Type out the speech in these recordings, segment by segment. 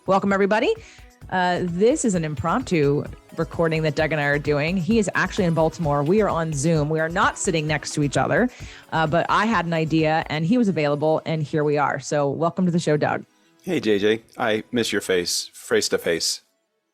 Welcome, everybody. This is an impromptu recording that Doug and I are doing. He is actually in Baltimore. We are on Zoom. We are not sitting next to each other, but I had an idea and he was available, and here we are. So welcome to the show, Doug. Hey, JJ. I miss your face, face to face.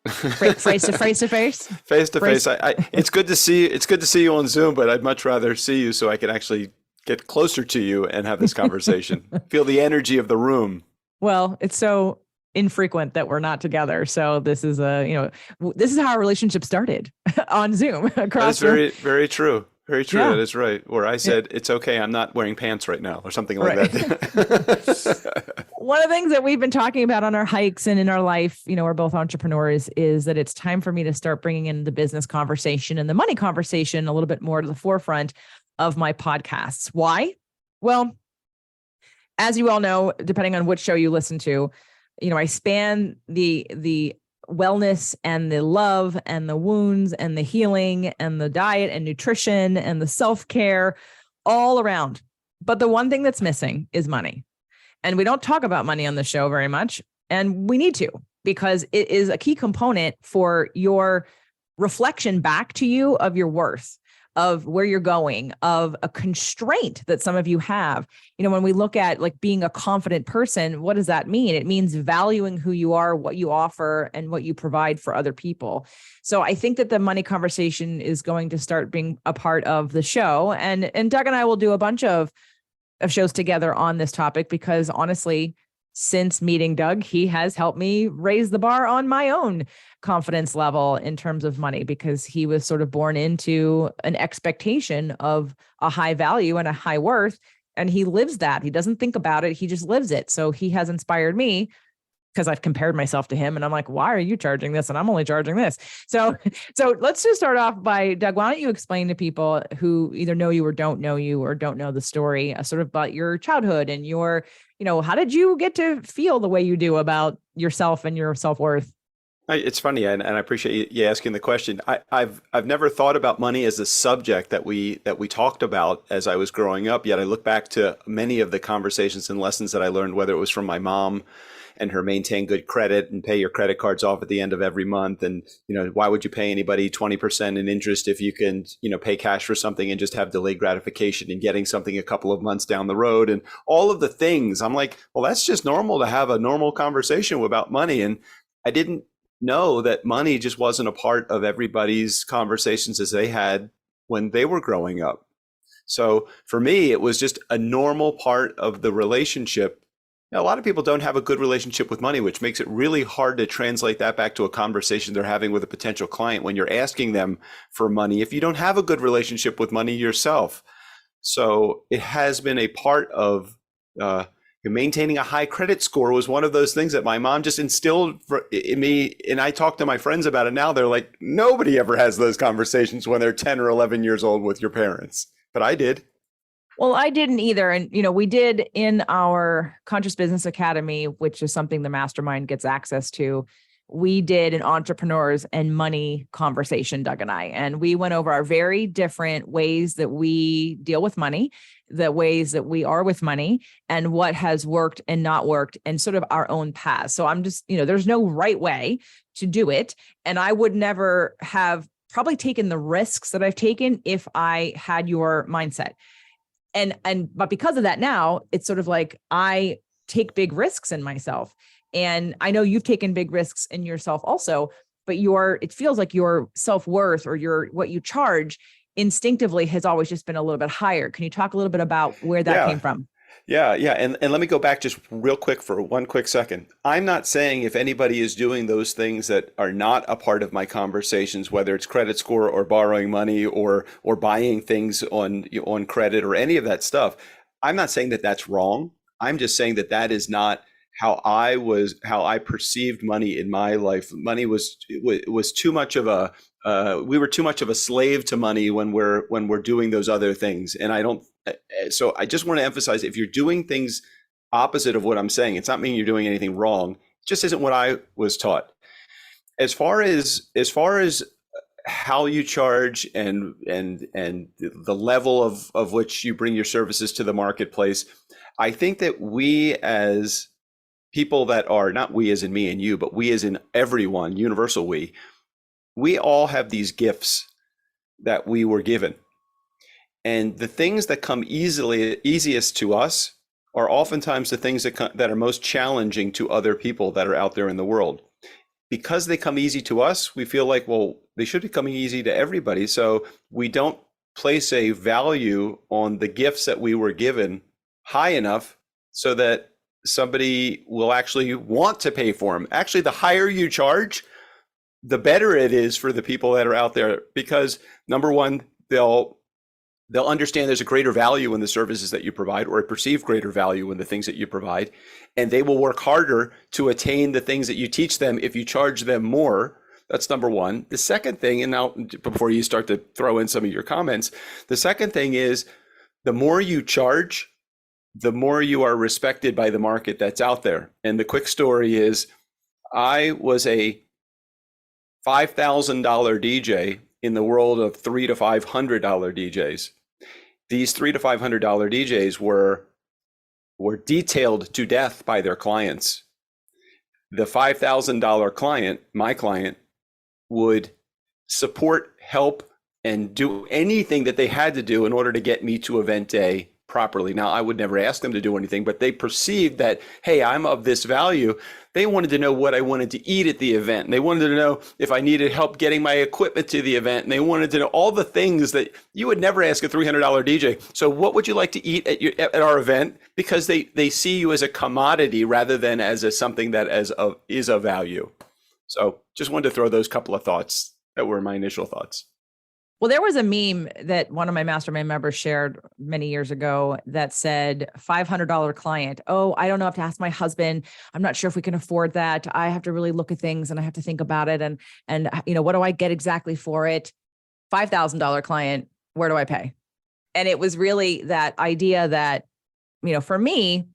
Face to face to face? Face to face. It's good to see. It's good to see you on Zoom, but I'd much rather see you so I can actually get closer to you and have this conversation. Feel the energy of the room. Well, it's so infrequent that we're not together. So this is this is how our relationship started on Zoom. That's very true. Very true. Yeah. That is right. Where I said, it's okay, I'm not wearing pants right now or something like that. One of the things that we've been talking about on our hikes and in our life, we're both entrepreneurs, is that it's time for me to start bringing in the business conversation and the money conversation a little bit more to the forefront of my podcasts. Why? Well, as you all know, depending on which show you listen to, I span the wellness and the love and the wounds and the healing and the diet and nutrition and the self-care all around. But the one thing that's missing is money. And we don't talk about money on the show very much. And we need to, because it is a key component for your reflection back to you of your worth, of where you're going, of a constraint that some of you have. When we look at like being a confident person, what does that mean? It means valuing who you are, what you offer, and what you provide for other people. So I think that the money conversation is going to start being a part of the show. And Doug and I will do a bunch of shows together on this topic, because honestly, since meeting Doug, he has helped me raise the bar on my own confidence level in terms of money, because he was sort of born into an expectation of a high value and a high worth. And he lives that. He doesn't think about it. He just lives it. So he has inspired me, because I've compared myself to him and I'm like, why are you charging this? And I'm only charging this. So let's just start off by, Doug, why don't you explain to people who either know you or don't know the story, sort of about your childhood and your, how did you get to feel the way you do about yourself and your self-worth? It's funny, and I appreciate you asking the question. I've never thought about money as a subject that we talked about as I was growing up. Yet I look back to many of the conversations and lessons that I learned, whether it was from my mom and her maintain good credit and pay your credit cards off at the end of every month. And, why would you pay anybody 20% in interest if you can, pay cash for something and just have delayed gratification and getting something a couple of months down the road, and all of the things. I'm like, well, that's just normal to have a normal conversation about money. And I didn't know that money just wasn't a part of everybody's conversations as they had when they were growing up. So for me, it was just a normal part of the relationship. Now, a lot of people don't have a good relationship with money, which makes it really hard to translate that back to a conversation they're having with a potential client when you're asking them for money, if you don't have a good relationship with money yourself. So it has been a part of maintaining a high credit score. Was one of those things that my mom just instilled in me. And I talk to my friends about it now. They're like, nobody ever has those conversations when they're 10 or 11 years old with your parents. But I did. Well, I didn't either. And, we did in our Conscious Business Academy, which is something the mastermind gets access to. We did an entrepreneurs and money conversation, Doug and I, and we went over our very different ways that we deal with money, the ways that we are with money, and what has worked and not worked, and sort of our own path. So I'm just, there's no right way to do it. And I would never have probably taken the risks that I've taken if I had your mindset. But because of that, now it's sort of like I take big risks in myself. And I know you've taken big risks in yourself also, but it feels like your self-worth or what you charge instinctively has always just been a little bit higher. Can you talk a little bit about where that came from? Yeah. And let me go back just real quick for one quick second. I'm not saying if anybody is doing those things that are not a part of my conversations, whether it's credit score or borrowing money or buying things on credit or any of that stuff, I'm not saying that that's wrong. I'm just saying that that is not how I perceived money in my life. Money was too much of a we were too much of a slave to money when we're doing those other things. And so I just want to emphasize, if you're doing things opposite of what I'm saying, it's not meaning you're doing anything wrong. It just isn't what I was taught. As far as how you charge and the level of which you bring your services to the marketplace, I think that we as people that are not we as in me and you, but we as in everyone, universal we all have these gifts that we were given. And the things that come easiest to us are oftentimes the things that are most challenging to other people that are out there in the world. Because they come easy to us, we feel like, well, they should be coming easy to everybody. So we don't place a value on the gifts that we were given high enough so that somebody will actually want to pay for them. Actually, the higher you charge, the better it is for the people that are out there, because number one, they'll understand there's a greater value in the services that you provide, or a perceived greater value in the things that you provide. And they will work harder to attain the things that you teach them if you charge them more. That's number one. The second thing, and now before you start to throw in some of your comments, the second thing is the more you charge, the more you are respected by the market that's out there. And the quick story is I was a $5,000 DJ in the world of $300 to $500 DJs. These $300 to $500 DJs were detailed to death by their clients. The $5,000 client, my client, would support, help, and do anything that they had to do in order to get me to event day properly. Now, I would never ask them to do anything, but they perceived that, hey, I'm of this value. They wanted to know what I wanted to eat at the event. And they wanted to know if I needed help getting my equipment to the event. And they wanted to know all the things that you would never ask a $300 DJ. So what would you like to eat at our event? Because they see you as a commodity rather than as something that is of value. So just wanted to throw those couple of thoughts that were my initial thoughts. Well, there was a meme that one of my mastermind members shared many years ago that said $500 client. Oh, I don't know. I have to ask my husband. I'm not sure if we can afford that. I have to really look at things and I have to think about it. And what do I get exactly for it? $5,000 client. Where do I pay? And it was really that idea that, for me,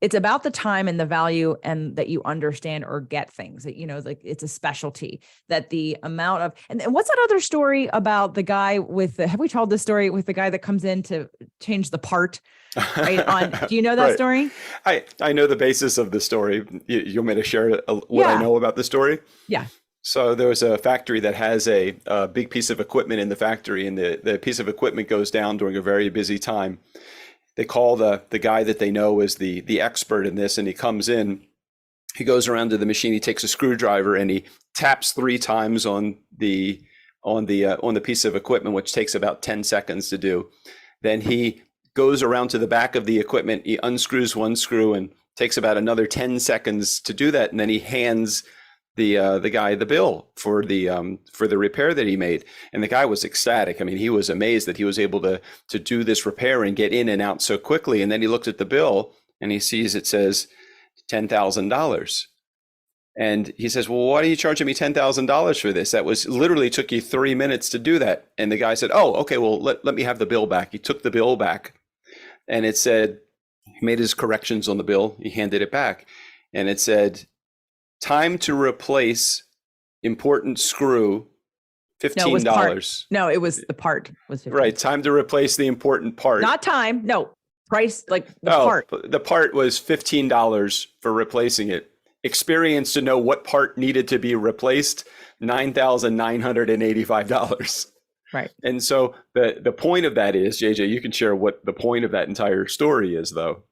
it's about the time and the value and that you understand or get things that, like it's a specialty, that the amount of, and what's that other story about the guy have we told this story with the guy that comes in to change the part right? Do you know that right. story? I know the basis of the story. You want me to share what I know about the story? Yeah. So there was a factory that has a big piece of equipment in the factory, and the piece of equipment goes down during a very busy time. They call the guy that they know is the expert in this, and he comes in, he goes around to the machine, he takes a screwdriver and he taps 3 times on the piece of equipment, which takes about 10 seconds to do. Then he goes around to the back of the equipment, he unscrews one screw and takes about another 10 seconds to do that, and then he hands the guy the bill for the repair that he made. And the guy was ecstatic. I mean, he was amazed that he was able to do this repair and get in and out so quickly. And then he looked at the bill and he sees it says $10,000. And he says, well, why are you charging me $10,000 for this? That was literally took you 3 minutes to do that. And the guy said, oh, okay, well, let me have the bill back. He took the bill back and it said, he made his corrections on the bill. He handed it back and it said, time to replace important screw, $15. No, it was the part was $15. Right. Time to replace the important part. Not time. No, price, like the part. The part was $15 for replacing it. Experience to know what part needed to be replaced, $9,985. Right. And so the point of that is, JJ, you can share what the point of that entire story is, though.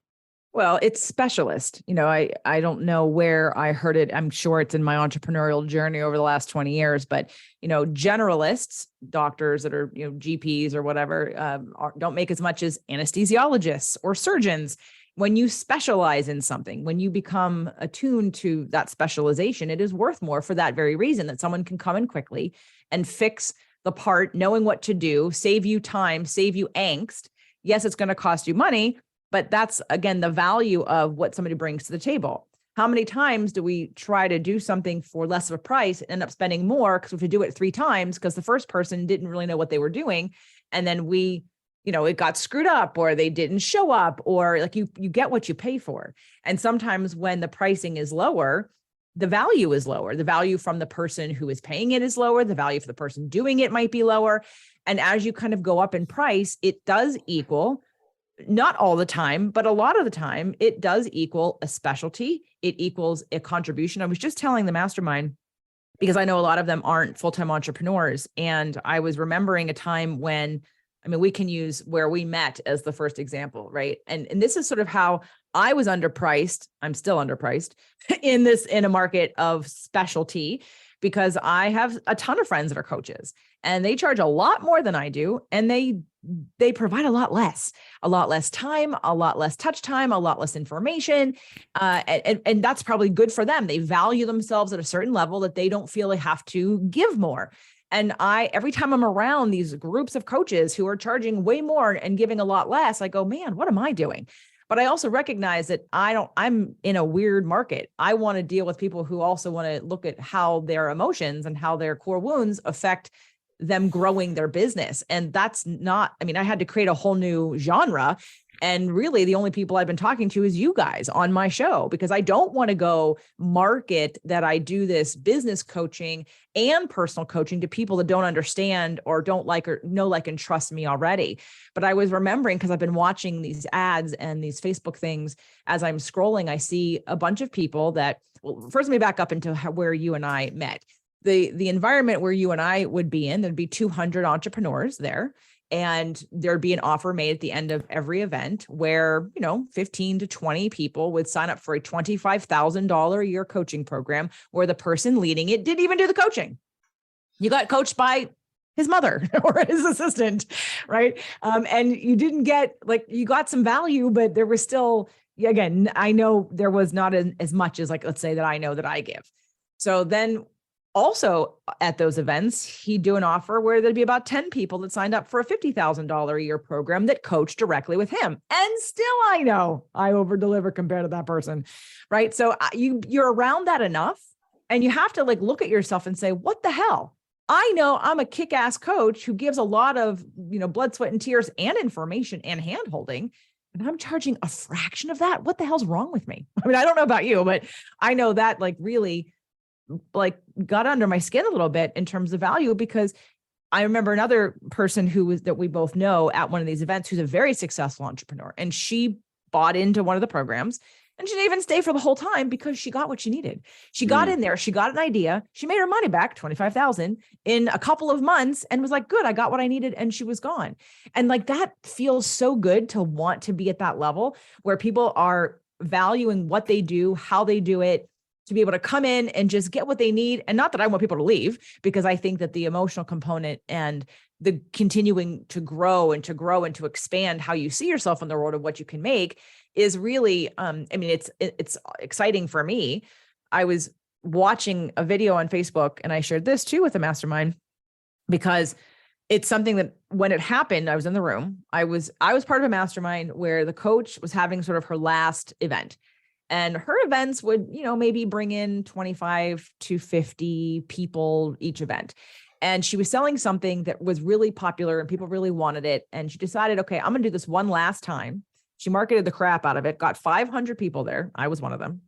Well, it's specialist. I don't know where I heard it. I'm sure it's in my entrepreneurial journey over the last 20 years, but, generalists, doctors that are, GPs or whatever, don't make as much as anesthesiologists or surgeons. When you specialize in something, when you become attuned to that specialization, it is worth more for that very reason, that someone can come in quickly and fix the part, knowing what to do, save you time, save you angst. Yes, it's going to cost you money, but that's, again, the value of what somebody brings to the table. How many times do we try to do something for less of a price and end up spending more because we have to do it 3 times because the first person didn't really know what they were doing. And then it got screwed up or they didn't show up, or like you get what you pay for. And sometimes when the pricing is lower, the value is lower. The value from the person who is paying it is lower. The value for the person doing it might be lower. And as you kind of go up in price, it does equal not all the time, but a lot of the time, it does equal a specialty. It equals a contribution. I was just telling the mastermind, because I know a lot of them aren't full-time entrepreneurs. And I was remembering a time when, I mean, we can use where we met as the first example, right? And this is sort of how I was underpriced. I'm still underpriced in a market of specialty, because I have a ton of friends that are coaches and they charge a lot more than I do. And they provide a lot less time, a lot less touch time, a lot less information. And that's probably good for them. They value themselves at a certain level that they don't feel they have to give more. And every time I'm around these groups of coaches who are charging way more and giving a lot less, I go, man, what am I doing? But I also recognize that I'm in a weird market. I want to deal with people who also want to look at how their emotions and how their core wounds affect them growing their business. And that's not, I mean, I had to create a whole new genre. And really the only people I've been talking to is you guys on my show, because I don't want to go market that I do this business coaching and personal coaching to people that don't understand or don't like or know, like, and trust me already. But I was remembering, because I've been watching these ads and these Facebook things as I'm scrolling, I see a bunch of people that, well, first let me back up into where you and I met. The environment where you and I would be in, there'd be 200 entrepreneurs there. And there'd be an offer made at the end of every event where, 15 to 20 people would sign up for a $25,000 a year coaching program where the person leading it didn't even do the coaching. You got coached by his mother or his assistant, right? And you didn't get, you got some value, but there was still, again, I know there was not as much as, let's say that I know that I give. So then also at those events, he'd do an offer where there'd be about 10 people that signed up for a $50,000 a year program that coached directly with him. And still, I know I over deliver compared to that person, right? So you're around that enough, and you have to look at yourself and say, what the hell? I know I'm a kick-ass coach who gives a lot of, blood, sweat, and tears and information and hand-holding, and I'm charging a fraction of that. What the hell's wrong with me? I mean, I don't know about you, but I know that really got under my skin a little bit in terms of value, because I remember another person that we both know at one of these events, who's a very successful entrepreneur, and she bought into one of the programs, and she didn't even stay for the whole time because she got what she needed. She got in there, she got an idea, she made her money back, 25,000 in a couple of months, and was like, good, I got what I needed. And she was gone. And that feels so good to want to be at that level where people are valuing what they do, how they do it, to be able to come in and just get what they need. And not that I want people to leave, because I think that the emotional component and the continuing to grow and to expand how you see yourself in the world of what you can make is really, it's exciting for me. I was watching a video on Facebook, and I shared this too with a mastermind, because it's something that when it happened, I was in the room. I was part of a mastermind where the coach was having sort of her last event. And her events would, maybe bring in 25 to 50 people each event. And she was selling something that was really popular and people really wanted it. And she decided, okay, I'm going to do this one last time. She marketed the crap out of it, got 500 people there. I was one of them.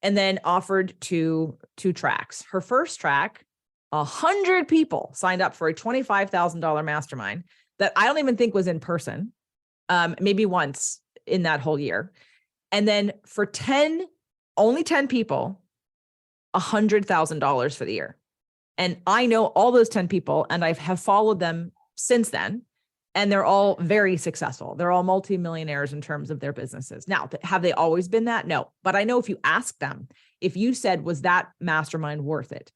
And then offered two tracks. Her first track, 100 people signed up for a $25,000 mastermind that I don't even think was in person, maybe once in that whole year. And then for only 10 people, $100,000 for the year. And I know all those 10 people, and I have followed them since then. And they're all very successful. They're all multimillionaires in terms of their businesses. Now, have they always been that? No. But I know if you ask them, if you said, was that mastermind worth it?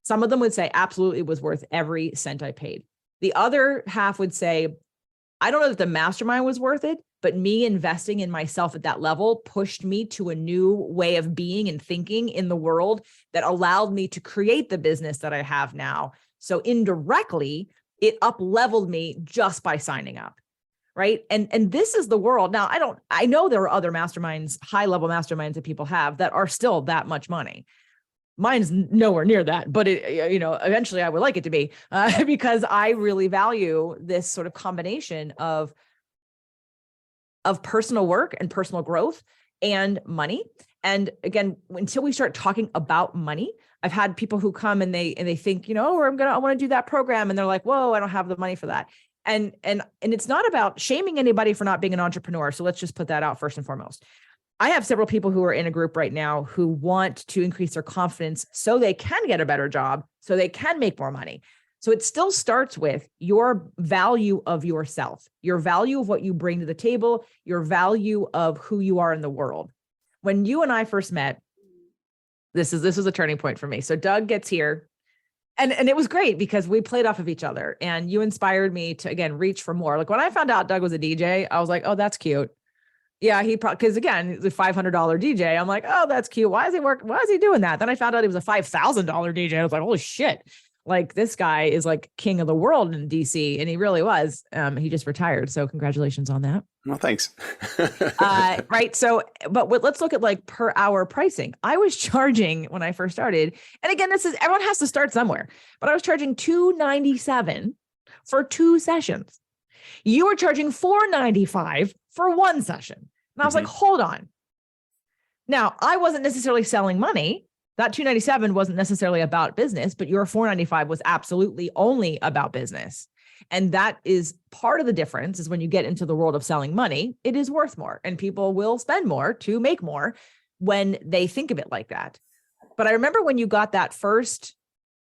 Some of them would say, absolutely, it was worth every cent I paid. The other half would say, I don't know that the mastermind was worth it, but me investing in myself at that level pushed me to a new way of being and thinking in the world that allowed me to create the business that I have now. So indirectly, it up-leveled me just by signing up, right? And this is the world. Now, I know there are other masterminds, high-level masterminds that people have that are still that much money. Mine's nowhere near that, but eventually I would like it to be, because I really value this sort of combination of personal work and personal growth and money. And again, until we start talking about money, I've had people who come and they think, I want to do that program. And they're like, whoa, I don't have the money for that. And it's not about shaming anybody for not being an entrepreneur. So let's just put that out first and foremost. I have several people who are in a group right now who want to increase their confidence so they can get a better job, so they can make more money. So it still starts with your value of yourself, your value of what you bring to the table, your value of who you are in the world. When you and I first met, this was a turning point for me. So Doug gets here. And it was great because we played off of each other, and you inspired me to, again, reach for more. Like when I found out Doug was a DJ, I was like, oh, that's cute. Yeah, he probably, because again, he's a $500 DJ. I'm like, oh, that's cute. Why is he doing that? Then I found out he was a $5,000 DJ. I was like, holy shit. Like this guy is like king of the world in DC. And he really was. He just retired. So congratulations on that. Well, thanks. Right. So, but let's look at like per hour pricing. I was charging when I first started. And again, everyone has to start somewhere, but I was charging $297 for 2 sessions. You were charging $495 for 1 session. And I was like, hold on. Now, I wasn't necessarily selling money. That $297 wasn't necessarily about business, but your $495 was absolutely only about business. And that is part of the difference is when you get into the world of selling money, it is worth more and people will spend more to make more when they think of it like that. But I remember when you got that first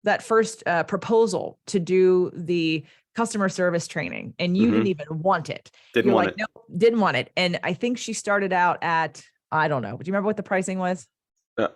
proposal to do the customer service training and you didn't even want it. Didn't want it. No, didn't want it. And I think she started out at, I don't know. Do you remember what the pricing was?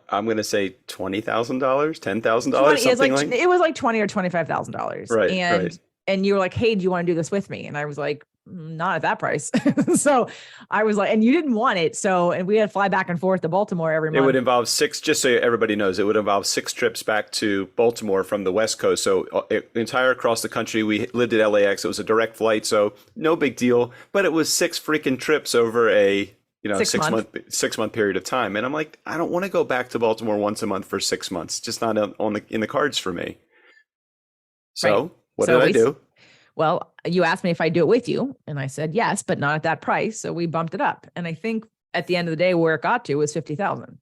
I'm going to say $20,000, $10,000, something like it was like $20,000 or $25,000. Right. And you were like, hey, do you want to do this with me? And I was like, not at that price. So I was like, and you didn't want it. So, and we had to fly back and forth to Baltimore every month. It would involve just so everybody knows, it would involve 6 trips back to Baltimore from the West Coast. So entire across the country, we lived at LAX. It was a direct flight. So no big deal, but it was 6 freaking trips over a 6 month period of time. And I'm like, I don't want to go back to Baltimore once a month for 6 months. Just not in the cards for me. So right. What did I do? Well, you asked me if I'd do it with you. And I said, yes, but not at that price. So we bumped it up. And I think at the end of the day, where it got to was $50,000.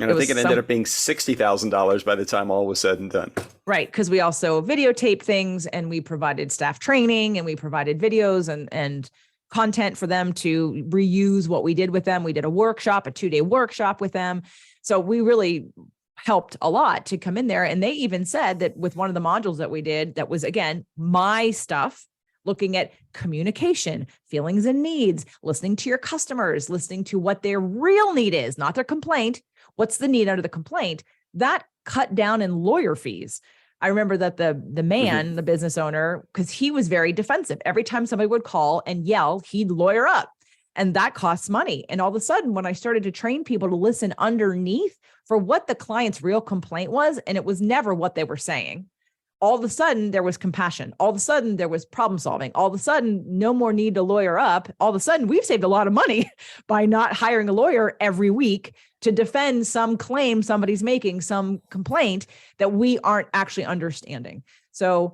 And I think it ended up being $60,000 by the time all was said and done. Right. Because we also videotaped things and we provided staff training and we provided videos and content for them to reuse what we did with them. We did a 2-day workshop with them. So we really helped a lot to come in there. And they even said that with one of the modules that we did, that was, again, my stuff, looking at communication, feelings and needs, listening to your customers, listening to what their real need is, not their complaint. What's the need under the complaint? That cut down in lawyer fees. I remember that the man, the business owner, because he was very defensive. Every time somebody would call and yell, he'd lawyer up. And that costs money. And all of a sudden, when I started to train people to listen underneath for what the client's real complaint was, and it was never what they were saying, all of a sudden there was compassion. All of a sudden there was problem solving. All of a sudden, no more need to lawyer up. All of a sudden, we've saved a lot of money by not hiring a lawyer every week to defend some claim somebody's making, some complaint that we aren't actually understanding. So,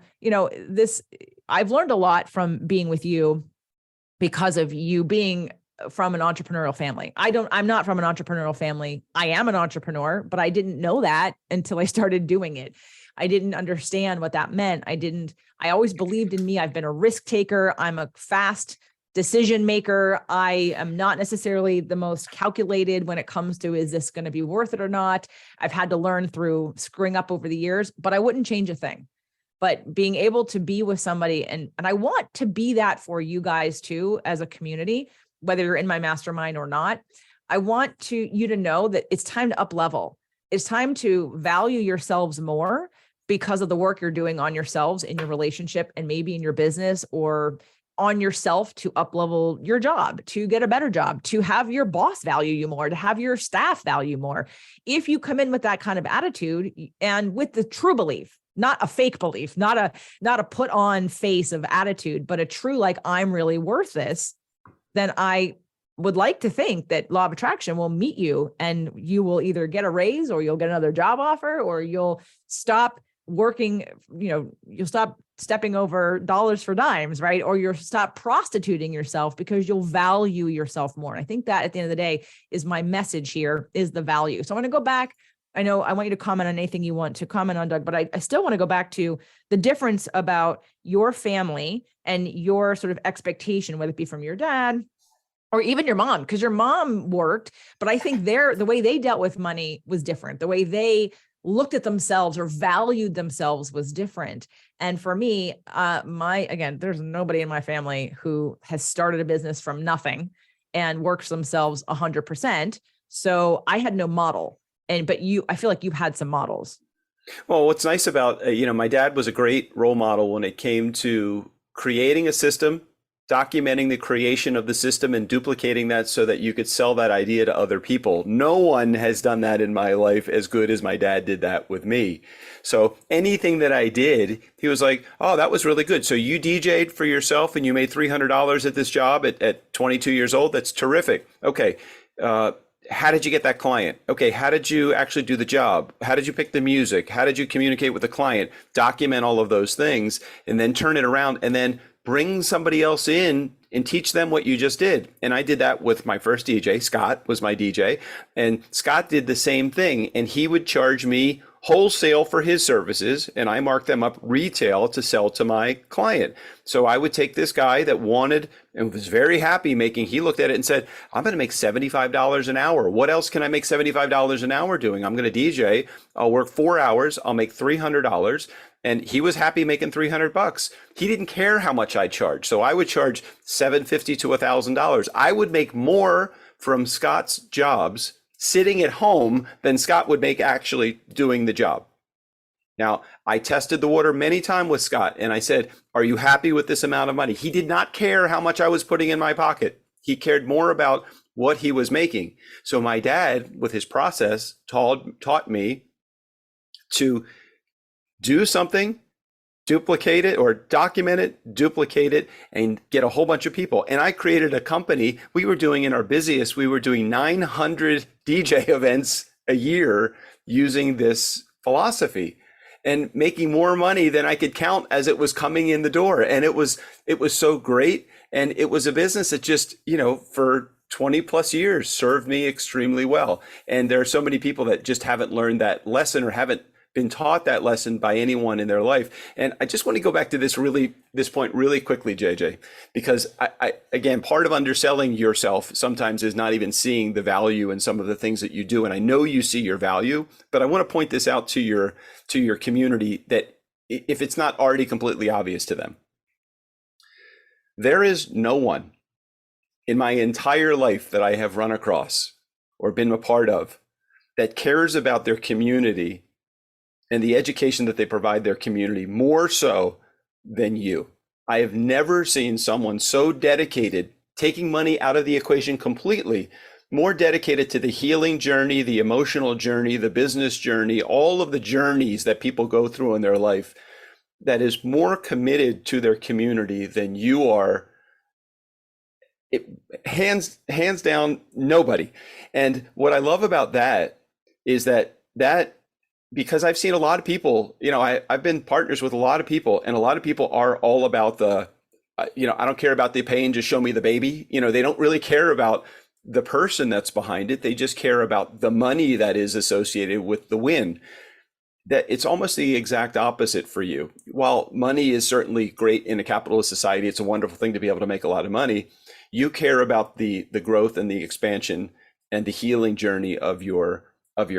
I've learned a lot from being with you because of you being from an entrepreneurial family. I'm not from an entrepreneurial family. I am an entrepreneur, but I didn't know that until I started doing it. I didn't understand what that meant. I always believed in me. I've been a risk taker. I'm a fast decision maker. I am not necessarily the most calculated when it comes to, is this going to be worth it or not? I've had to learn through screwing up over the years, but I wouldn't change a thing. But being able to be with somebody, and I want to be that for you guys too, as a community, whether you're in my mastermind or not. I want you to know that it's time to up level. It's time to value yourselves more because of the work you're doing on yourselves in your relationship and maybe in your business, or on yourself to up level your job, to get a better job, to have your boss value you more, to have your staff value more. If you come in with that kind of attitude and with the true belief, not a fake belief, not a put on face of attitude, but a true, like, I'm really worth this, then I would like to think that law of attraction will meet you and you will either get a raise or you'll get another job offer, or you'll stop working, you'll stop stepping over dollars for dimes, right? Or you'll stop prostituting yourself because you'll value yourself more. And I think that at the end of the day is my message here, is the value. So I'm going to go back I know I want you to comment on anything you want to comment on, Doug, but I still want to go back to the difference about your family and your sort of expectation, whether it be from your dad or even your mom, because your mom worked, but I think the way they dealt with money was different. The way they looked at themselves or valued themselves was different. And for me, again, there's nobody in my family who has started a business from nothing and works themselves 100%. So I had no model. But I feel like you've had some models. Well, what's nice about, my dad was a great role model when it came to creating a system, documenting the creation of the system and duplicating that so that you could sell that idea to other people. No one has done that in my life as good as my dad did that with me. So anything that I did, he was like, oh, that was really good. So you DJ'd for yourself and you made $300 at this job at 22 years old. That's terrific. Okay. How did you get that client? Okay, how did you actually do the job? How did you pick the music? How did you communicate with the client? Document all of those things and then turn it around and then bring somebody else in and teach them what you just did. And I did that with my first DJ. Scott was my DJ. And Scott did the same thing. And he would charge me wholesale for his services, and I marked them up retail to sell to my client. So I would take this guy that wanted and was very happy he looked at it and said, I'm going to make $75 an hour. What else can I make $75 an hour doing? I'm going to DJ. I'll work 4 hours. I'll make $300. And he was happy making $300. He didn't care how much I charged. So I would charge $750 to $1,000. I would make more from Scott's jobs sitting at home than Scott would make actually doing the job. Now, I tested the water many times with Scott and I said, are you happy with this amount of money? He did not care how much I was putting in my pocket. He cared more about what he was making. So my dad, with his process, taught me to do something, duplicate it or document it, duplicate it, and get a whole bunch of people. And I created a company. We were doing in our busiest, we were doing 900 DJ events a year using this philosophy and making more money than I could count as it was coming in the door. And it was so great. And it was a business that just, for 20 plus years served me extremely well. And there are so many people that just haven't learned that lesson or haven't been taught that lesson by anyone in their life. And I just want to go back to this point really quickly, JJ, because I again, part of underselling yourself sometimes is not even seeing the value in some of the things that you do. And I know you see your value, but I want to point this out to your community that if it's not already completely obvious to them, there is no one in my entire life that I have run across or been a part of that cares about their community and the education that they provide their community more so than you. I have never seen someone so dedicated, taking money out of the equation completely, more dedicated to the healing journey, the emotional journey, the business journey, all of the journeys that people go through in their life, that is more committed to their community than you are. Hands down, nobody. And what I love about that is that because I've seen a lot of people, I've been partners with a lot of people, and a lot of people are all about I don't care about the pain, just show me the baby. They don't really care about the person that's behind it. They just care about the money that is associated with the win. That it's almost the exact opposite for you. While money is certainly great in a capitalist society, it's a wonderful thing to be able to make a lot of money. You care about the growth and the expansion and the healing journey of your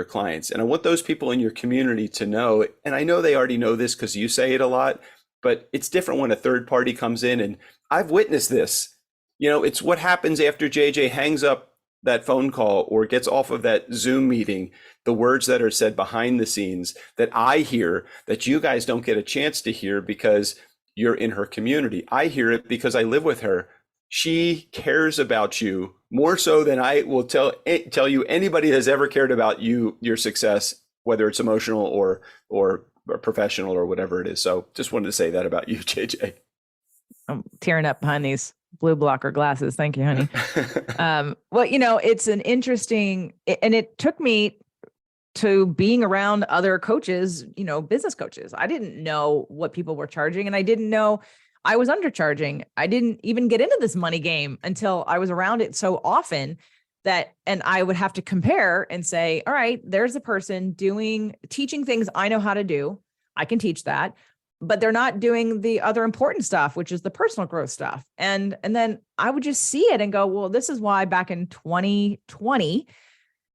clients. And I want those people in your community to know, and I know they already know this because you say it a lot, but it's different when a third party comes in, and I've witnessed this. It's what happens after JJ hangs up that phone call or gets off of that Zoom meeting, the words that are said behind the scenes that I hear that you guys don't get a chance to hear because you're in her community. I hear it because I live with her. She cares about you more so than I will tell you anybody has ever cared about your success, whether it's emotional or professional or whatever it is. So just wanted to say that about you, JJ. I'm tearing up behind these blue blocker glasses. Thank you, honey. Well, it's an interesting, and it took me to being around other coaches, business coaches. I didn't know what people were charging, and I didn't know I was undercharging. I didn't even get into this money game until I was around it so often. and I would have to compare and say, all right, there's a person teaching things I know how to do. I can teach that, but they're not doing the other important stuff, which is the personal growth stuff. And then I would just see it and go, well, this is why back in 2020,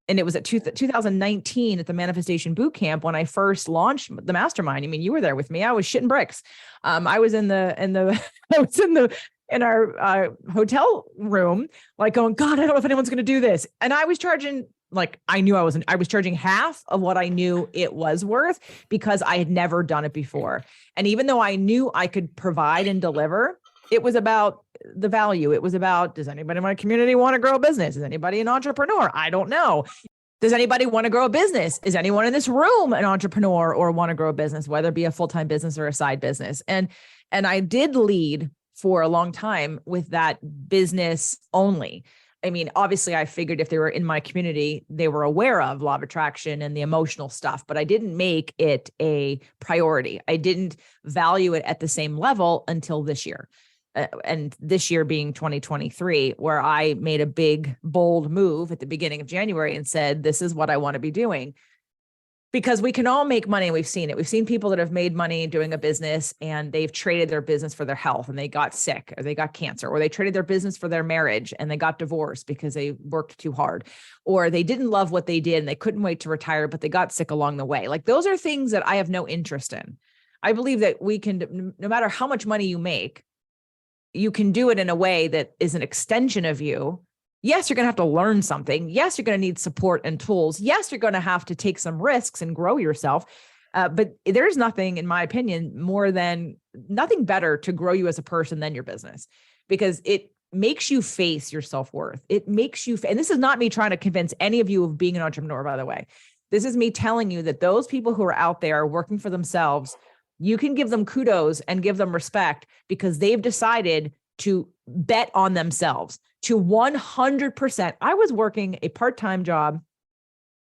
and it was at 2019 at the Manifestation Bootcamp when I first launched the mastermind. I mean, you were there with me. I was shitting bricks. I was in our hotel room, like going, God, I don't know if anyone's going to do this. And I was charging, like, I was charging half of what I knew it was worth because I had never done it before. And even though I knew I could provide and deliver, it was about the value. It was about, does anybody in my community want to grow a business? Is anybody an entrepreneur? I don't know. Does anybody want to grow a business? Is anyone in this room an entrepreneur or want to grow a business, whether it be a full-time business or a side business? And I did lead for a long time with that business only. I mean, obviously I figured if they were in my community, they were aware of law of attraction and the emotional stuff, but I didn't make it a priority. I didn't value it at the same level until this year. And this year being 2023, where I made a big, bold move at the beginning of January and said, this is what I want to be doing. Because we can all make money. And we've seen it. We've seen people that have made money doing a business and they've traded their business for their health and they got sick or they got cancer, or they traded their business for their marriage and they got divorced because they worked too hard, or they didn't love what they did and they couldn't wait to retire, but they got sick along the way. Like, those are things that I have no interest in. I believe that we can, no matter how much money you make, you can do it in a way that is an extension of you. Yes, you're going to have to learn something. Yes, you're going to need support and tools. Yes, you're going to have to take some risks and grow yourself. But there's nothing, in my opinion, nothing better to grow you as a person than your business, because it makes you face your self-worth. It makes you, and this is not me trying to convince any of you of being an entrepreneur, by the way. This is me telling you that those people who are out there working for themselves, you can give them kudos and give them respect because they've decided to bet on themselves to 100%. I was working a part-time job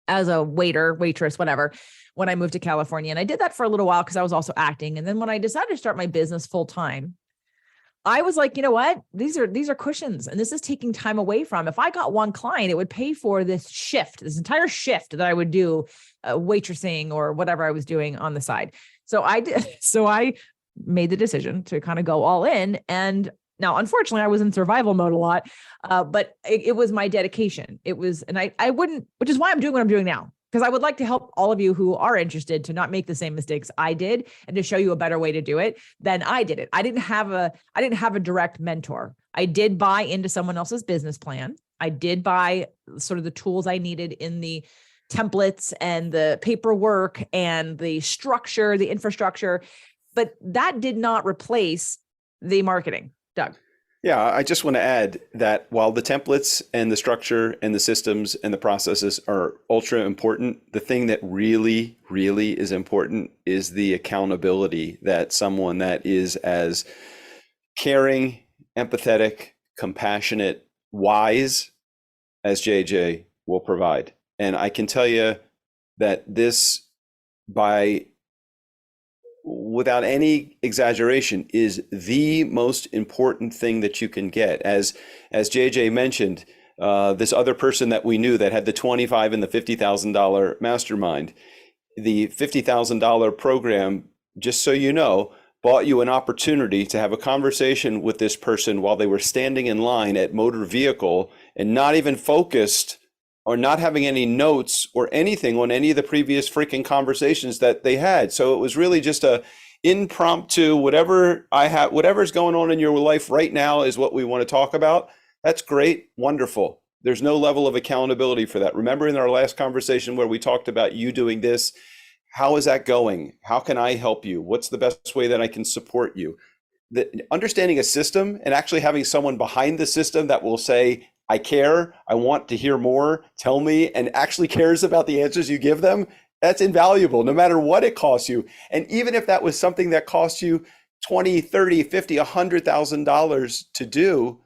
as a waiter, waitress, whatever, when I moved to California. And I did that for a little while because I was also acting. And then when I decided to start my business full-time, I was like, you know what? These are cushions, and this is taking time away from. If I got one client, it would pay for this entire shift that I would do waitressing or whatever I was doing on the side. So I made the decision to kind of go all in. And now, unfortunately, I was in survival mode a lot, but it was my dedication. It was, and I wouldn't, which is why I'm doing what I'm doing now, because I would like to help all of you who are interested to not make the same mistakes I did and to show you a better way to do it than I did it. I didn't have a direct mentor. I did buy into someone else's business plan. I did buy sort of the tools I needed in the templates and the paperwork and the structure, the infrastructure, but that did not replace the marketing. Doug. Yeah, I just want to add that while the templates and the structure and the systems and the processes are ultra important, the thing that really, really is important is the accountability that someone that is as caring, empathetic, compassionate, wise as JJ will provide. And I can tell you that this, without any exaggeration, is the most important thing that you can get. As JJ mentioned, this other person that we knew that had the $25,000 and the $50,000 mastermind, the $50,000 program, just so you know, bought you an opportunity to have a conversation with this person while they were standing in line at motor vehicle and not even focused or not having any notes or anything on any of the previous freaking conversations that they had. So it was really just a impromptu, whatever's going on in your life right now is what we want to talk about. That's great. Wonderful. There's no level of accountability for that. Remember in our last conversation where we talked about you doing this, how is that going? How can I help you? What's the best way that I can support you? Understanding a system and actually having someone behind the system that will say, I care, I want to hear more, tell me, and actually cares about the answers you give them, that's invaluable, no matter what it costs you. And even if that was something that cost you $20, $30, $50, $100,000 to do,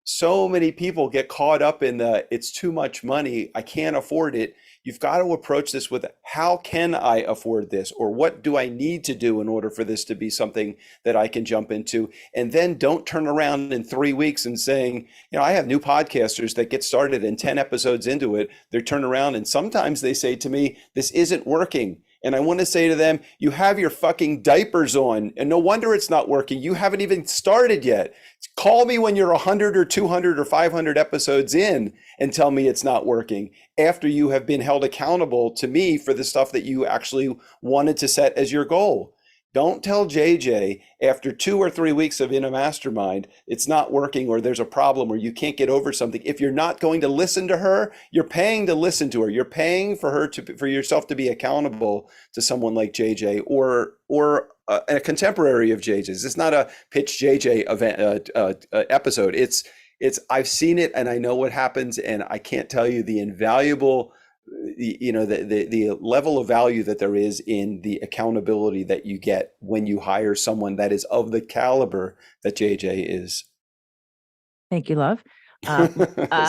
so many people get caught up in it's too much money, I can't afford it. You've got to approach this with, how can I afford this? Or what do I need to do in order for this to be something that I can jump into? And then don't turn around in 3 weeks and saying, I have new podcasters that get started and 10 episodes into it, they're turned around and sometimes they say to me, this isn't working. And I want to say to them, you have your fucking diapers on, and no wonder it's not working. You haven't even started yet. Call me when you're 100 or 200 or 500 episodes in and tell me it's not working, after you have been held accountable to me for the stuff that you actually wanted to set as your goal. Don't tell JJ after 2 or 3 weeks of in a mastermind, it's not working, or there's a problem, or you can't get over something. If you're not going to listen to her, you're paying to listen to her. You're paying for her for yourself to be accountable to someone like JJ or a contemporary of JJ's. It's not a pitch JJ event episode. It's I've seen it and I know what happens, and I can't tell you the invaluable, the level of value that there is in the accountability that you get when you hire someone that is of the caliber that JJ is. Thank you, love.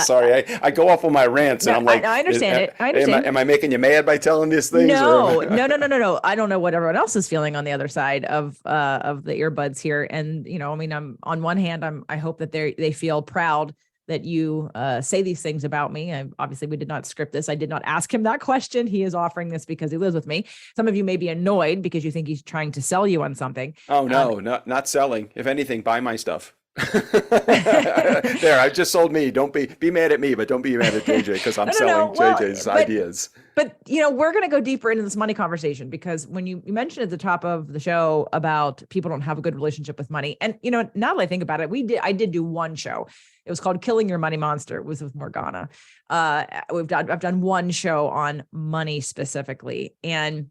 Sorry, I go off on my rants, and I'm like, I understand it. I understand. Am I making you mad by telling these things? No. I don't know what everyone else is feeling on the other side of the earbuds here. And, I'm on one hand, I hope that they feel proud that you say these things about me. Obviously, we did not script this. I did not ask him that question. He is offering this because he lives with me. Some of you may be annoyed because you think he's trying to sell you on something. Oh, no, not selling. If anything, buy my stuff. There, I just sold me. Don't be mad at me, but don't be mad at JJ because I'm selling JJ's ideas. But we're going to go deeper into this money conversation, because when you mentioned at the top of the show about people don't have a good relationship with money, and now that I think about it, I did do one show. It was called Killing Your Money Monster. It was with Morgana. I've done one show on money specifically, and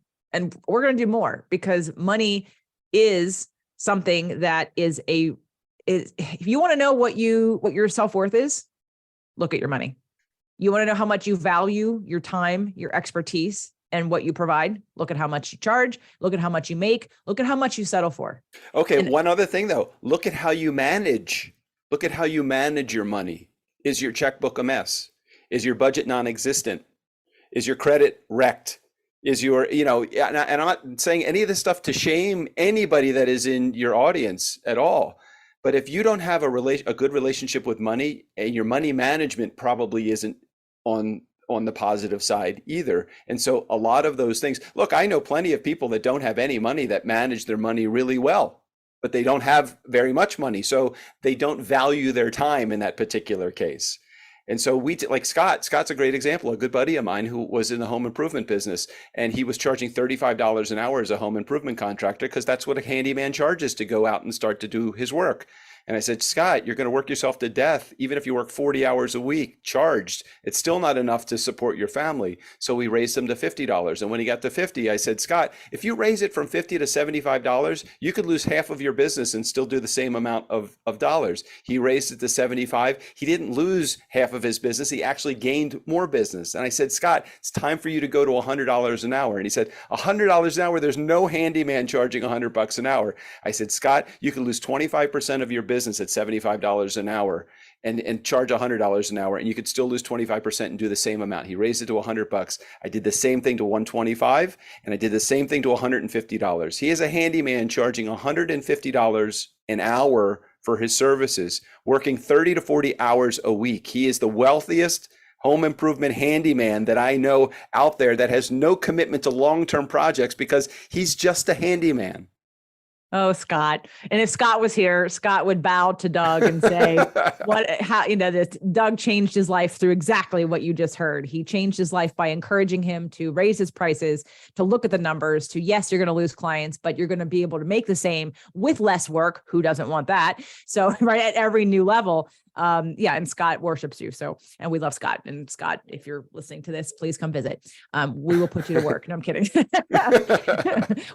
we're going to do more, because money is something that is if you want to know what your self-worth is, look at your money. You want to know how much you value your time, your expertise, and what you provide, look at how much you charge, look at how much you make, look at how much you settle for. Okay, one other thing though, look at how you manage. Look at how you manage your money. Is your checkbook a mess? Is your budget non-existent? Is your credit wrecked? Is your, and I'm not saying any of this stuff to shame anybody that is in your audience at all. But if you don't have a good relationship with money, and your money management probably isn't on the positive side either. And so a lot of those things, look, I know plenty of people that don't have any money that manage their money really well, but they don't have very much money. So they don't value their time in that particular case. And so like Scott's a great example, a good buddy of mine who was in the home improvement business, and he was charging $35 an hour as a home improvement contractor, because that's what a handyman charges to go out and start to do his work. And I said, Scott, you're going to work yourself to death. Even if you work 40 hours a week charged, it's still not enough to support your family. So we raised him to $50. And when he got to 50, I said, Scott, if you raise it from $50 to $75, you could lose half of your business and still do the same amount of dollars. He raised it to 75. He didn't lose half of his business. He actually gained more business. And I said, Scott, it's time for you to go to $100 an hour. And he said, $100 an hour? There's no handyman charging $100 an hour. I said, Scott, you can lose 25% of your business at $75 an hour and charge $100 an hour, and you could still lose 25% and do the same amount. He raised it to $100. I did the same thing to $125, and I did the same thing to $150. He is a handyman charging $150 an hour for his services, working 30 to 40 hours a week. He is the wealthiest home improvement handyman that I know out there that has no commitment to long-term projects because he's just a handyman. Oh, Scott. And if Scott was here, Scott would bow to Doug and say, Doug changed his life through exactly what you just heard. He changed his life by encouraging him to raise his prices, to look at the numbers, to, yes, you're going to lose clients, but you're going to be able to make the same with less work. Who doesn't want that? So right at every new level. And Scott worships you. So, and we love Scott. And Scott, if you're listening to this, please come visit. We will put you to work. No, I'm kidding.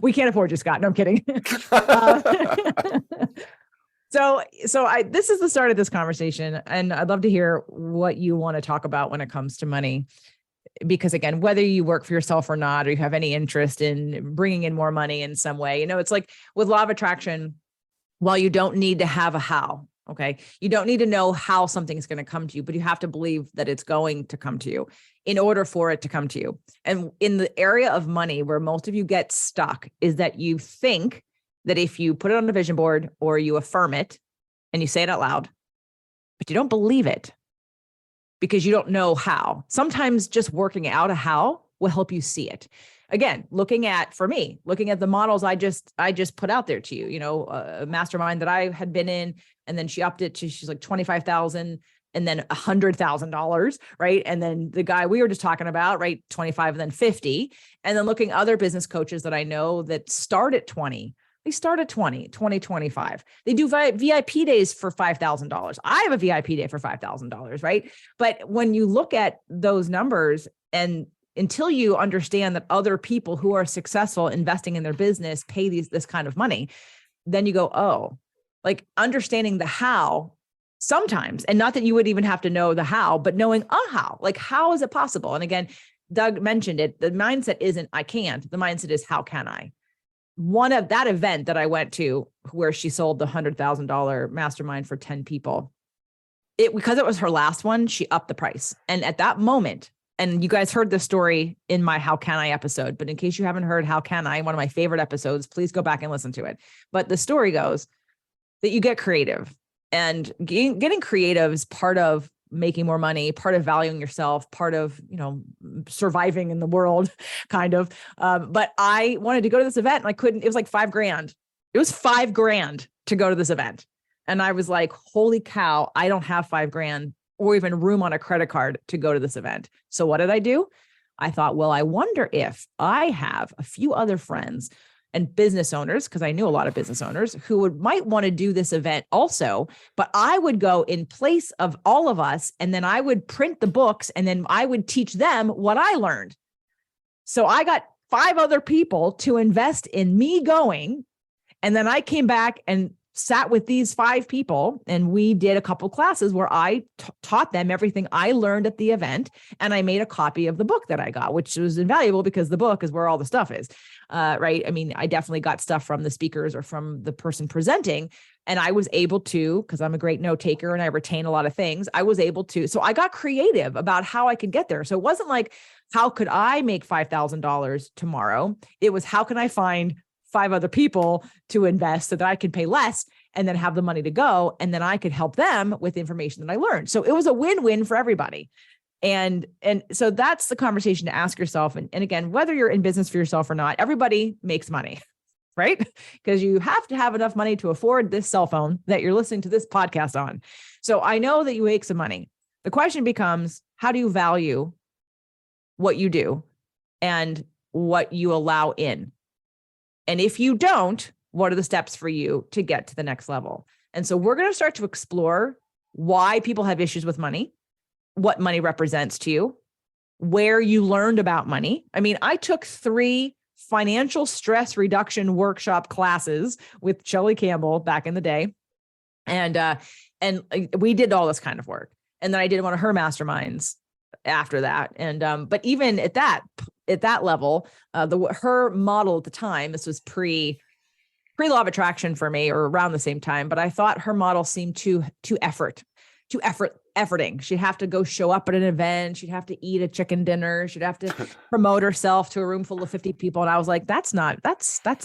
We can't afford you, Scott. No, I'm kidding. So this is the start of this conversation, and I'd love to hear what you want to talk about when it comes to money. Because again, whether you work for yourself or not, or you have any interest in bringing in more money in some way, it's like with law of attraction, while you don't need to have a how, Okay. You don't need to know how something's going to come to you, but you have to believe that it's going to come to you in order for it to come to you. And in the area of money, where most of you get stuck is that you think that if you put it on a vision board or you affirm it and you say it out loud, but you don't believe it because you don't know how. Sometimes just working out a how will help you see it. Again, looking at the models I just put out there to you, a mastermind that I had been in, and then she upped it to, she's like 25,000 and then $100,000, right? And then the guy we were just talking about, right? 25 and then 50. And then looking other business coaches that I know that start at 20, they start at 20, 25. They do VIP days for $5,000. I have a VIP day for $5,000, right? But when you look at those numbers, and until you understand that other people who are successful investing in their business pay this kind of money, then you go, oh, like understanding the how sometimes, and not that you would even have to know the how, but knowing how, like, how is it possible? And again, Doug mentioned it. The mindset isn't I can't. The mindset is how can I? One of that event that I went to where she sold the $100,000 mastermind for 10 people, because it was her last one, she upped the price. And at that moment, and you guys heard this story in my How Can I episode, but in case you haven't heard How Can I, one of my favorite episodes, please go back and listen to it. But the story goes that you get creative, and getting creative is part of making more money, part of valuing yourself, part of, surviving in the world kind of. But I wanted to go to this event and I couldn't. It was like $5,000. It was $5,000 to go to this event. And I was like, holy cow, I don't have $5,000 or even room on a credit card to go to this event. So what did I do? I thought, well, I wonder if I have a few other friends and business owners, because I knew a lot of business owners who might want to do this event also, but I would go in place of all of us, and then I would print the books, and then I would teach them what I learned. So I got 5 other people to invest in me going, and then I came back and sat with these 5 people, and we did a couple classes where I taught them everything I learned at the event. And I made a copy of the book that I got, which was invaluable because the book is where all the stuff is, right? I mean, I definitely got stuff from the speakers or from the person presenting. And I was able to, because I'm a great note taker and I retain a lot of things, so I got creative about how I could get there. So it wasn't like, how could I make $5,000 tomorrow? It was, how can I find 5 other people to invest so that I could pay less and then have the money to go. And then I could help them with the information that I learned. So it was a win-win for everybody. And so that's the conversation to ask yourself. And again, whether you're in business for yourself or not, everybody makes money, right? Because you have to have enough money to afford this cell phone that you're listening to this podcast on. So I know that you make some money. The question becomes, how do you value what you do and what you allow in? And if you don't, what are the steps for you to get to the next level? And so we're going to start to explore why people have issues with money, what money represents to you, where you learned about money. I mean, I took 3 financial stress reduction workshop classes with Shelley Campbell back in the day. And we did all this kind of work. And then I did one of her masterminds after that. And, but even at that level, her model at the time, this was pre law of attraction for me, or around the same time, but I thought her model seemed too efforting. She'd have to go show up at an event. She'd have to eat a chicken dinner. She'd have to promote herself to a room full of 50 people. And I was like, that's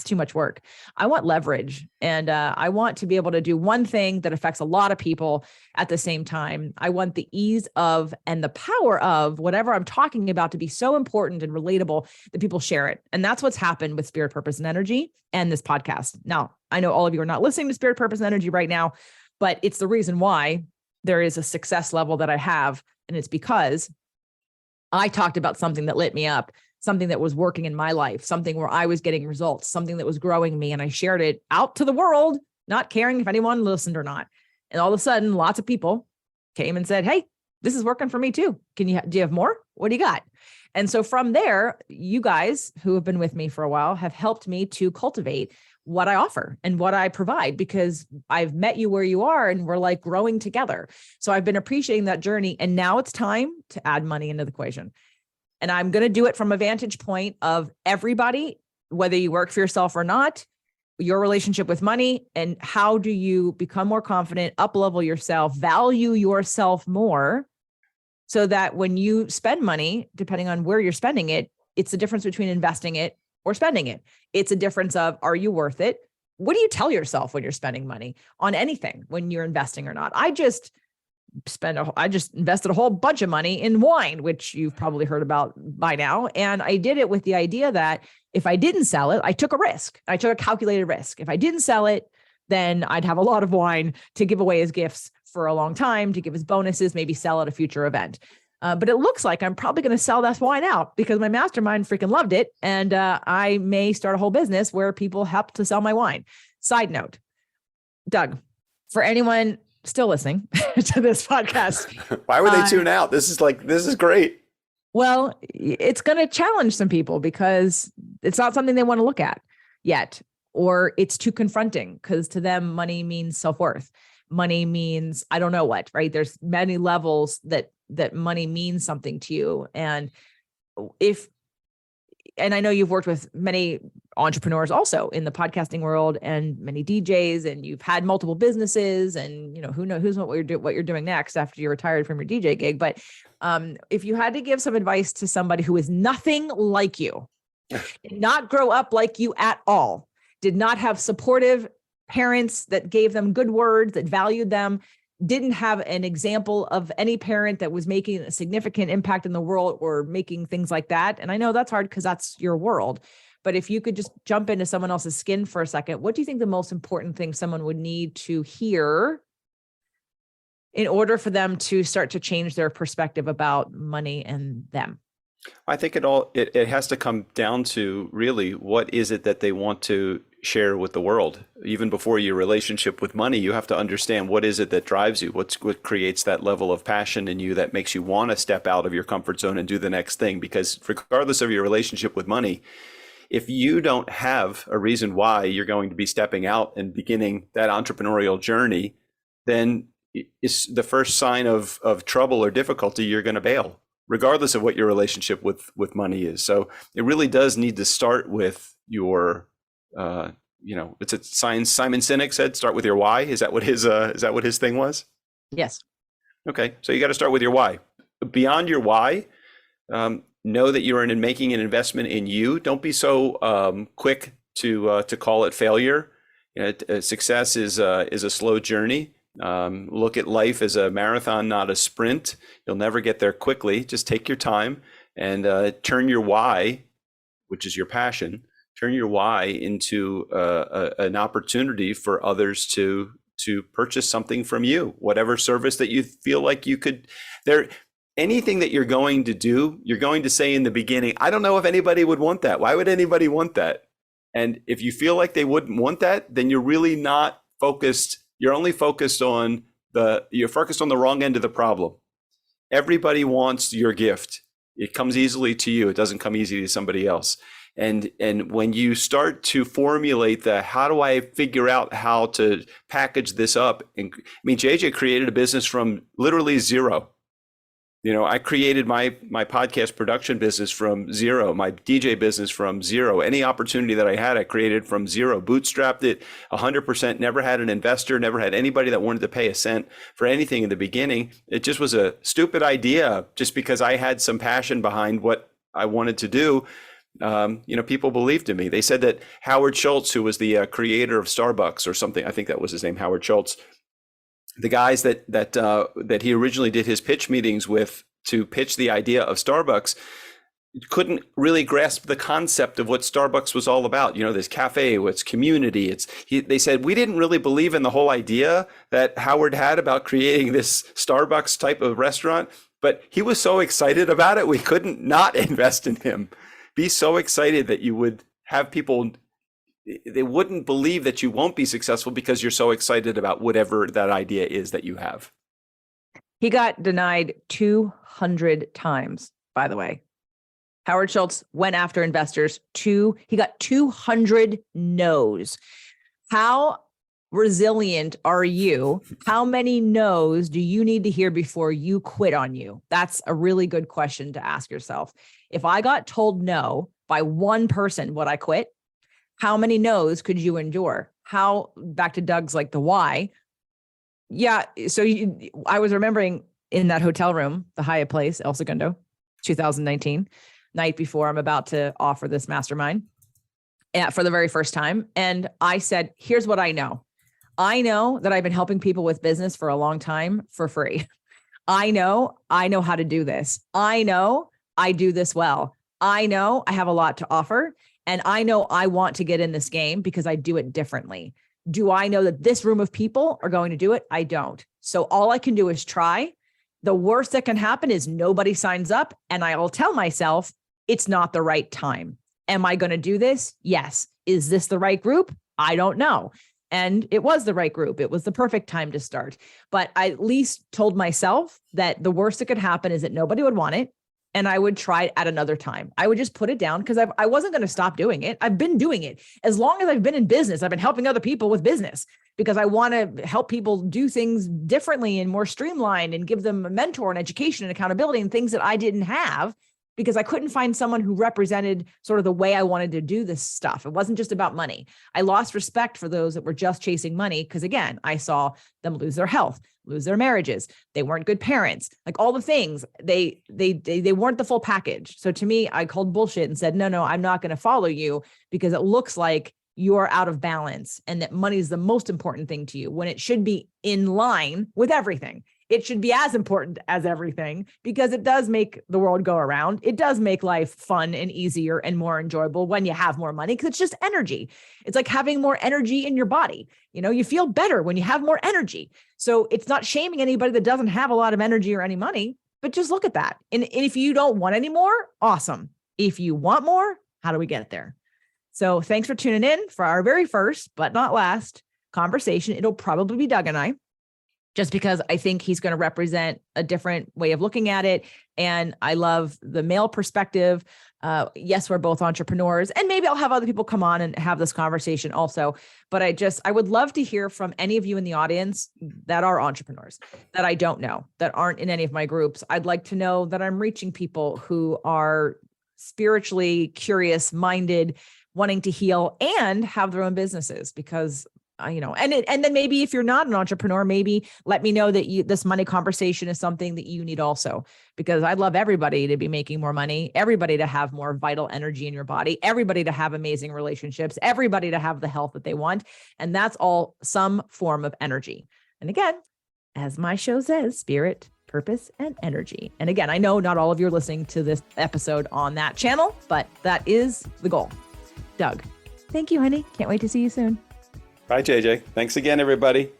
too much work. I want leverage. And I want to be able to do one thing that affects a lot of people at the same time. I want the ease of and the power of whatever I'm talking about to be so important and relatable that people share it. And that's what's happened with Spirit, Purpose, and Energy and this podcast. Now, I know all of you are not listening to Spirit, Purpose, and Energy right now, but it's the reason why there is a success level that I have. And it's because I talked about something that lit me up, something that was working in my life, something where I was getting results, something that was growing me. And I shared it out to the world, not caring if anyone listened or not. And all of a sudden, lots of people came and said, hey, this is working for me too. Do you have more? What do you got? And so from there, you guys who have been with me for a while have helped me to cultivate what I offer and what I provide, because I've met you where you are and we're like growing together. So I've been appreciating that journey. And now it's time to add money into the equation. And I'm going to do it from a vantage point of everybody, whether you work for yourself or not, your relationship with money, and how do you become more confident, up-level yourself, value yourself more, so that when you spend money, depending on where you're spending it, it's the difference between investing it or spending it. It's a difference of, are you worth it? What do you tell yourself when you're spending money on anything, when you're investing or not? I just invested a whole bunch of money in wine, which you've probably heard about by now. And I did it with the idea that if I didn't sell it, I took a risk. I took a calculated risk. If I didn't sell it, then I'd have a lot of wine to give away as gifts for a long time, to give as bonuses, maybe sell at a future event. But it looks like I'm probably going to sell that wine out because my mastermind freaking loved it. And I may start a whole business where people help to sell my wine. Side note, Doug, for anyone still listening to this podcast, why would they tune out? This is great. Well, it's going to challenge some people because it's not something they want to look at yet, or it's too confronting because to them, money means self-worth. Money means, I don't know what, right? There's many levels that money means something to you. And I know you've worked with many entrepreneurs also in the podcasting world and many DJs, and you've had multiple businesses, and who knows what you're doing next after you're retired from your DJ gig. But if you had to give some advice to somebody who is nothing like you, did not grow up like you at all, did not have supportive parents that gave them good words, that valued them, didn't have an example of any parent that was making a significant impact in the world or making things like that. And I know that's hard because that's your world. But if you could just jump into someone else's skin for a second, what do you think the most important thing someone would need to hear in order for them to start to change their perspective about money and them? I think it has to come down to really what is it that they want to share with the world. Even before your relationship with money, you have to understand what is it that drives you, what creates that level of passion in you that makes you want to step out of your comfort zone and do the next thing. Because regardless of your relationship with money, if you don't have a reason why you're going to be stepping out and beginning that entrepreneurial journey, then it's the first sign of trouble or difficulty, you're going to bail, regardless of what your relationship with money is. So it really does need to start with your, it's a sign Simon Sinek said, start with your why. Is that what his thing was? Yes. Okay. So you got to start with your why. Beyond your why, know that you're making an investment in you. Don't be so quick to call it failure. Success is a slow journey. Look at life as a marathon, not a sprint. You'll never get there quickly. Just take your time and turn your why, which is your passion, turn your why into an opportunity for others to purchase something from you, whatever service that you feel like you could. Anything that you're going to do, you're going to say in the beginning, I don't know if anybody would want that. Why would anybody want that? And if you feel like they wouldn't want that, then you're really not focused. You're only focused on you're focused on the wrong end of the problem. Everybody wants your gift. It comes easily to you. It doesn't come easy to somebody else. And when you start to formulate how do I figure out how to package this up? JJ created a business from literally zero. I created my podcast production business from zero, my DJ business from zero. Any opportunity that I had, I created from zero, bootstrapped it 100%, never had an investor, never had anybody that wanted to pay a cent for anything in the beginning. It just was a stupid idea just because I had some passion behind what I wanted to do. People believed in me. They said that Howard Schultz, who was the creator of Starbucks or something, I think that was his name, Howard Schultz, the guys that he originally did his pitch meetings with to pitch the idea of Starbucks couldn't really grasp the concept of what Starbucks was all about. This cafe, it's community. They said, we didn't really believe in the whole idea that Howard had about creating this Starbucks type of restaurant, but he was so excited about it, we couldn't not invest in him. Be so excited that you would have people, they wouldn't believe that you won't be successful because you're so excited about whatever that idea is that you have. He got denied 200 times, by the way. Howard Schultz went after investors. He got 200 no's. How resilient are you? How many no's do you need to hear before you quit on you? That's a really good question to ask yourself. If I got told no by one person, would I quit? How many no's could you endure? How, back to Doug's like the why. Yeah. So I was remembering in that hotel room, the Hyatt Place, El Segundo, 2019, night before I'm about to offer this mastermind for the very first time. And I said, here's what I know. I know that I've been helping people with business for a long time for free. I know how to do this. I know I do this well. I know I have a lot to offer. And I know I want to get in this game because I do it differently. Do I know that this room of people are going to do it? I don't. So all I can do is try. The worst that can happen is nobody signs up, and I will tell myself it's not the right time. Am I going to do this? Yes. Is this the right group? I don't know. And it was the right group. It was the perfect time to start. But I at least told myself that the worst that could happen is that nobody would want it. And I would try it at another time. I would just put it down because I wasn't going to stop doing it. I've been doing it. As long as I've been in business, I've been helping other people with business because I want to help people do things differently and more streamlined and give them a mentor and education and accountability and things that I didn't have because I couldn't find someone who represented sort of the way I wanted to do this stuff. It wasn't just about money. I lost respect for those that were just chasing money because, again, I saw them lose their health, lose their marriages. They weren't good parents, like all the things. They weren't the full package. So to me, I called bullshit and said, no, I'm not going to follow you because it looks like you're out of balance and that money is the most important thing to you when it should be in line with everything. It should be as important as everything because it does make the world go around. It does make life fun and easier and more enjoyable when you have more money because it's just energy. It's like having more energy in your body. You know, you feel better when you have more energy. So it's not shaming anybody that doesn't have a lot of energy or any money, but just look at that. And if you don't want any more, awesome. If you want more, how do we get it there? So thanks for tuning in for our very first, but not last conversation. It'll probably be Doug and I, just because I think he's going to represent a different way of looking at it. And I love the male perspective. Yes, we're both entrepreneurs, and maybe I'll have other people come on and have this conversation also. But I would love to hear from any of you in the audience that are entrepreneurs that I don't know, that aren't in any of my groups. I'd like to know that I'm reaching people who are spiritually curious, minded, wanting to heal and have their own businesses because and then maybe if you're not an entrepreneur, maybe let me know that this money conversation is something that you need also, because I'd love everybody to be making more money, everybody to have more vital energy in your body, everybody to have amazing relationships, everybody to have the health that they want. And that's all some form of energy. And again, as my show says, spirit, purpose, and energy. And again, I know not all of you are listening to this episode on that channel, but that is the goal. Doug, thank you, honey. Can't wait to see you soon. Bye, JJ. Thanks again, everybody.